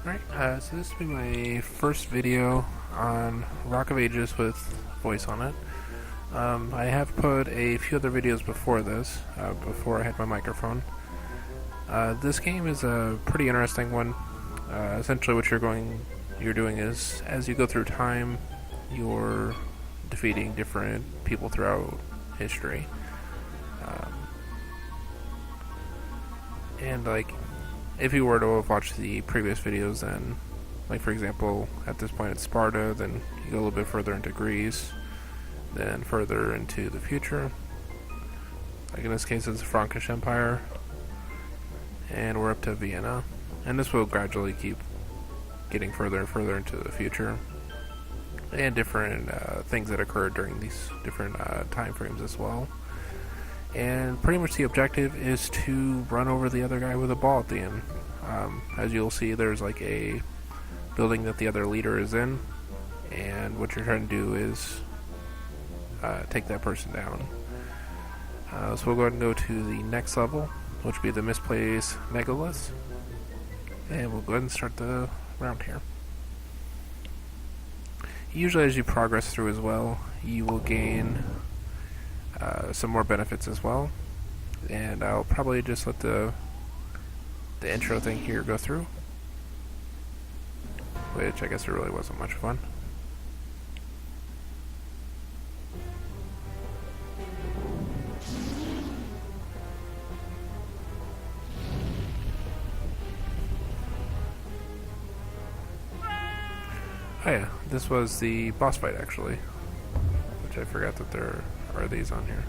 Alright, so this will be my first video on Rock of Ages with voice on it. I have put a few other videos before this, before I had my microphone. This game is a pretty interesting one. Essentially what you're doing is, as you go through time, you're defeating different people throughout history. And like, if you were to have watched the previous videos, then, like for example, at this point it's Sparta, then you go a little bit further into Greece, then further into the future. Like in this case it's the Frankish Empire, and we're up to Vienna. And this will gradually keep getting further and further into the future, and different things that occurred during these different time frames as well. And pretty much the objective is to run over the other guy with a ball at the end. As you'll see, there's like a building that the other leader is in, and what you're trying to do is take that person down. So we'll go ahead and go to the next level, which will be the misplaced megaliths, and we'll go ahead and start the round here. Usually as you progress through as well, you will gain some more benefits as well, and I'll probably just let the intro thing here go through, which I guess it really wasn't much fun. Oh yeah, this was the boss fight actually, which I forgot that there are these on here.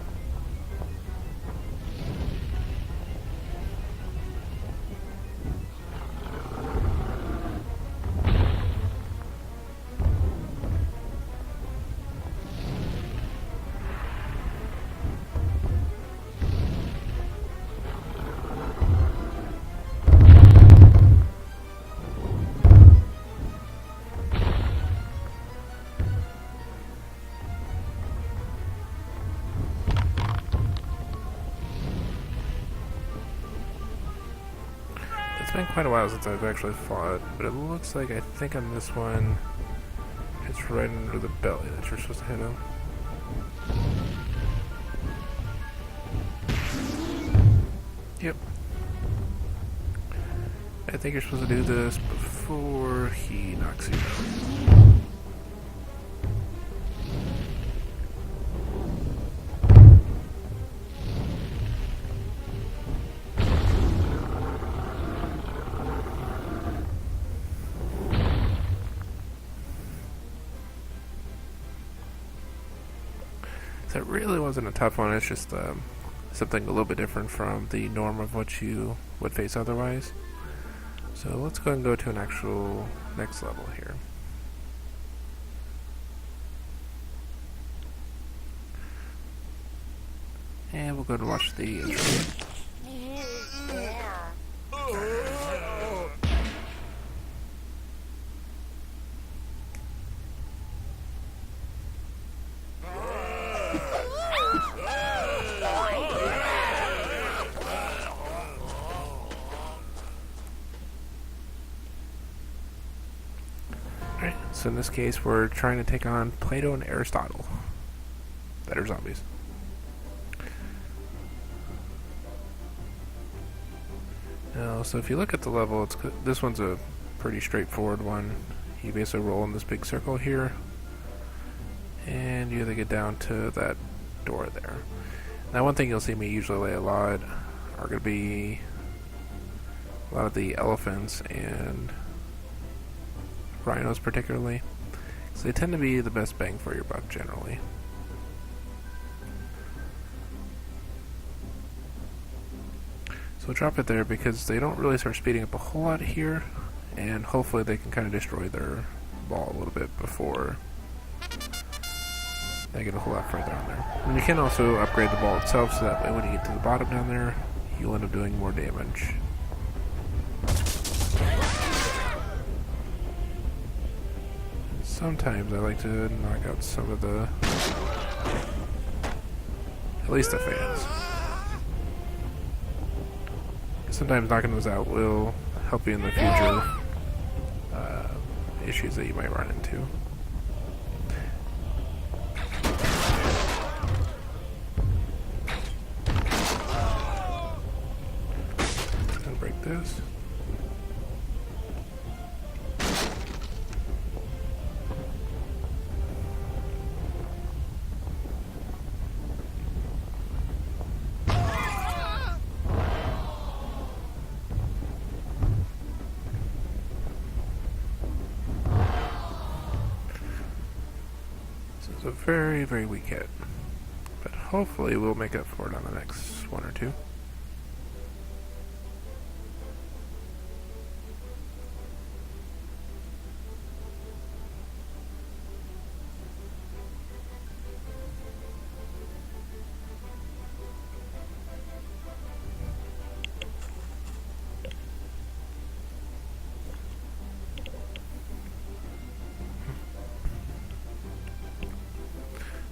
It's been quite a while since I've actually fought, but it looks like I think on this one it's right under the belly that you're supposed to hit him. Yep. I think you're supposed to do this before he knocks you down. So it really wasn't a tough one, it's just something a little bit different from the norm of what you would face otherwise. So let's go ahead and go to an actual next level here. And we'll go to watch the intro. Alright, so in this case we're trying to take on Plato and Aristotle that are zombies. Now, so if you look at the level, this one's a pretty straightforward one. You basically roll in this big circle here, and you either get down to that door there. Now one thing you'll see me usually lay a lot are going to be a lot of the elephants and rhinos particularly, so they tend to be the best bang for your buck generally. So we'll drop it there because they don't really start speeding up a whole lot here, and hopefully they can kind of destroy their ball a little bit before they get a whole lot further on there. And you can also upgrade the ball itself so that way when you get to the bottom down there, you'll end up doing more damage. Sometimes I like to knock out some of the, at least the fans. Sometimes knocking those out will help you in the future issues that you might run into. And break this. It's a very, very weak hit, but hopefully we'll make up for it on the next one or two.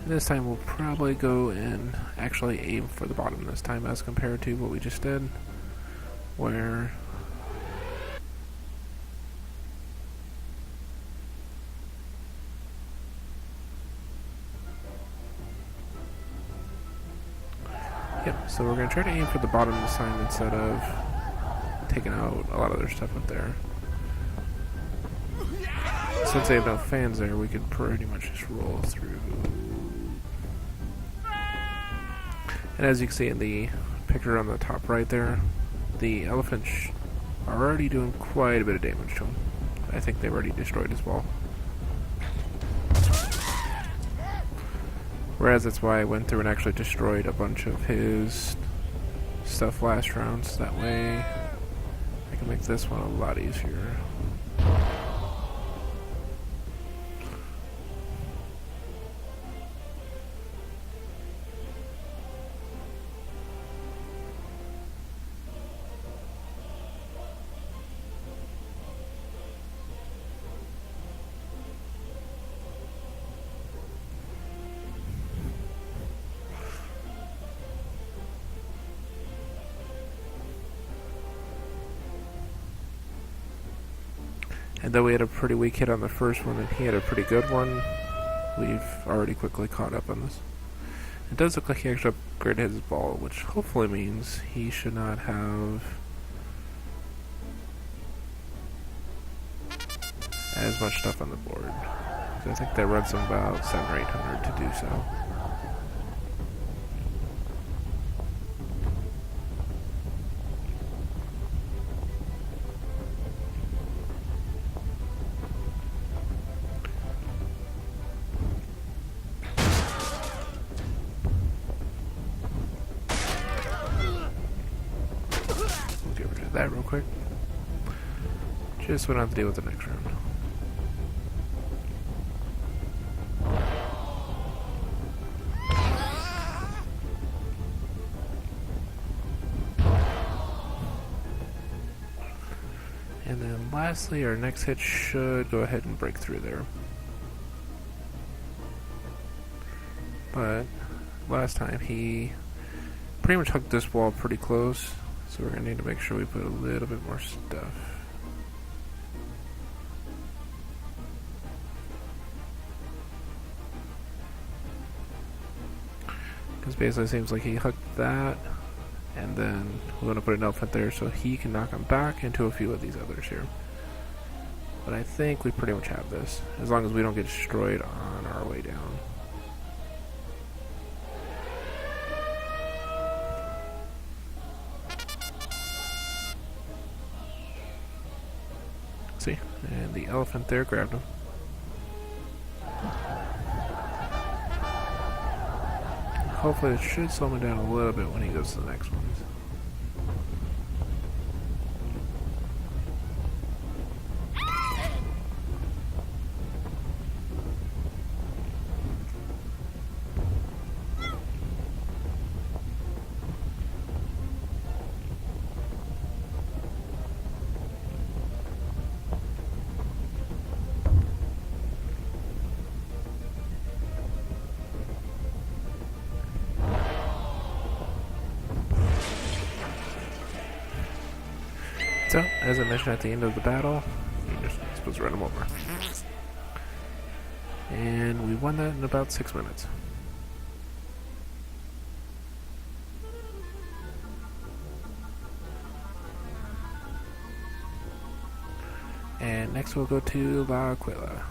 This time we'll probably go and actually aim for the bottom this time as compared to what we just did, where yep, so we're going to try to aim for the bottom this time instead of taking out a lot of their stuff up there. Since they have no fans there, we could pretty much just roll through. And as you can see in the picture on the top right there, the elephants are already doing quite a bit of damage to him. I think they've already destroyed his wall. Whereas that's why I went through and actually destroyed a bunch of his stuff last round, so that way I can make this one a lot easier. And though we had a pretty weak hit on the first one and he had a pretty good one, we've already quickly caught up on this. It does look like he actually upgraded his ball, which hopefully means he should not have as much stuff on the board. So I think that runs him about 700 or 800 to do so. That real quick. Just went on to deal with the next round. And then lastly, our next hit should go ahead and break through there. But last time he pretty much hugged this wall pretty close. So we're going to need to make sure we put a little bit more stuff. Because basically it seems like he hooked that, and then we're going to put an elephant there so he can knock him back into a few of these others here. But I think we pretty much have this, as long as we don't get destroyed on our way down. See, and the elephant there grabbed him. Hopefully it should slow him down a little bit when he goes to the next ones. So, as I mentioned at the end of the battle, You're just supposed to run him over. And we won that in about 6 minutes. And next we'll go to La Aquila.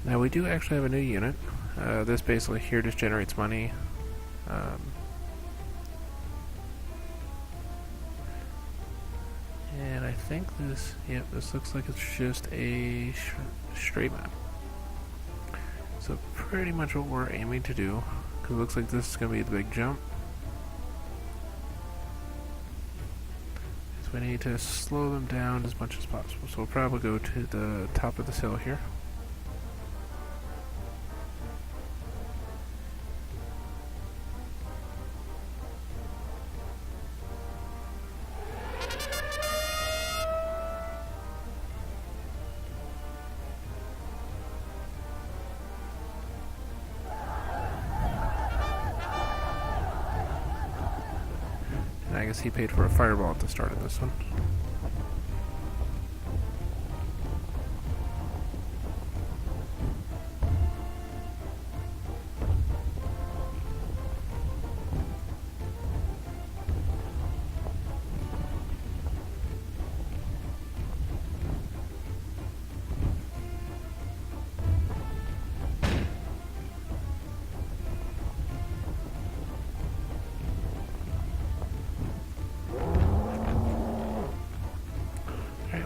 Now we do actually have a new unit. This basically here just generates money. And I think this, yep, this looks like it's just a straight map. So pretty much what we're aiming to do, because it looks like this is going to be the big jump. So we need to slow them down as much as possible. So we'll probably go to the top of this hill here. And I guess he paid for a fireball at the start of this one.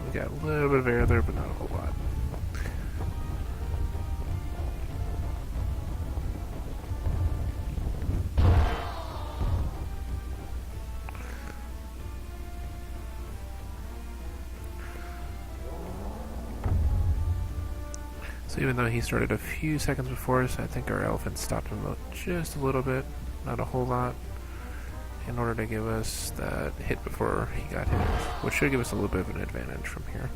We got a little bit of air there, but not a whole lot. So even though he started a few seconds before us, I think our elephant stopped him just a little bit, not a whole lot, in order to give us that hit before he got hit, which should give us a little bit of an advantage from here.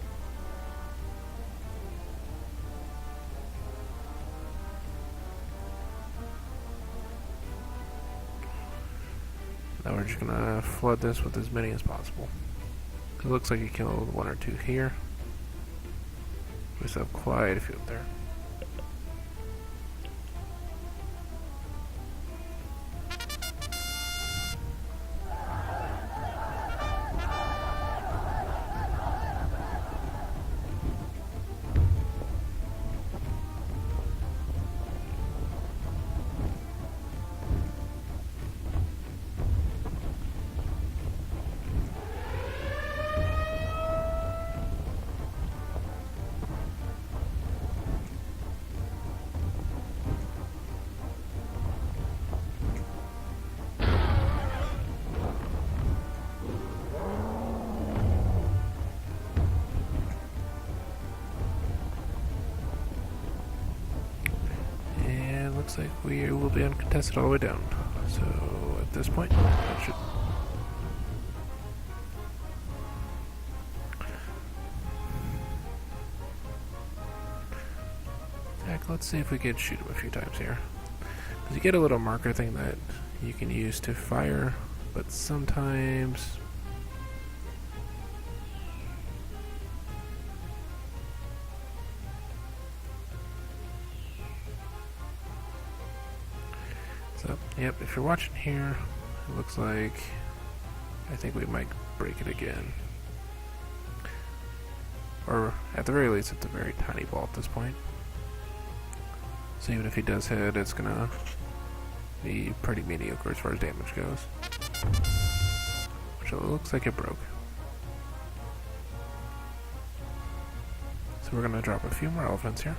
Now we're just gonna flood this with as many as possible. It looks like he killed one or two here. We still have quite a few up there. Looks like we will be uncontested all the way down. So at this point, that should. Heck, let's see if we can shoot him a few times here. Because you get a little marker thing that you can use to fire, but sometimes. So, yep, if you're watching here, it looks like I think we might break it again. Or at the very least, it's a very tiny ball at this point. So even if he does hit, it's gonna be pretty mediocre as far as damage goes. Which it looks like it broke. So we're gonna drop a few more elephants here.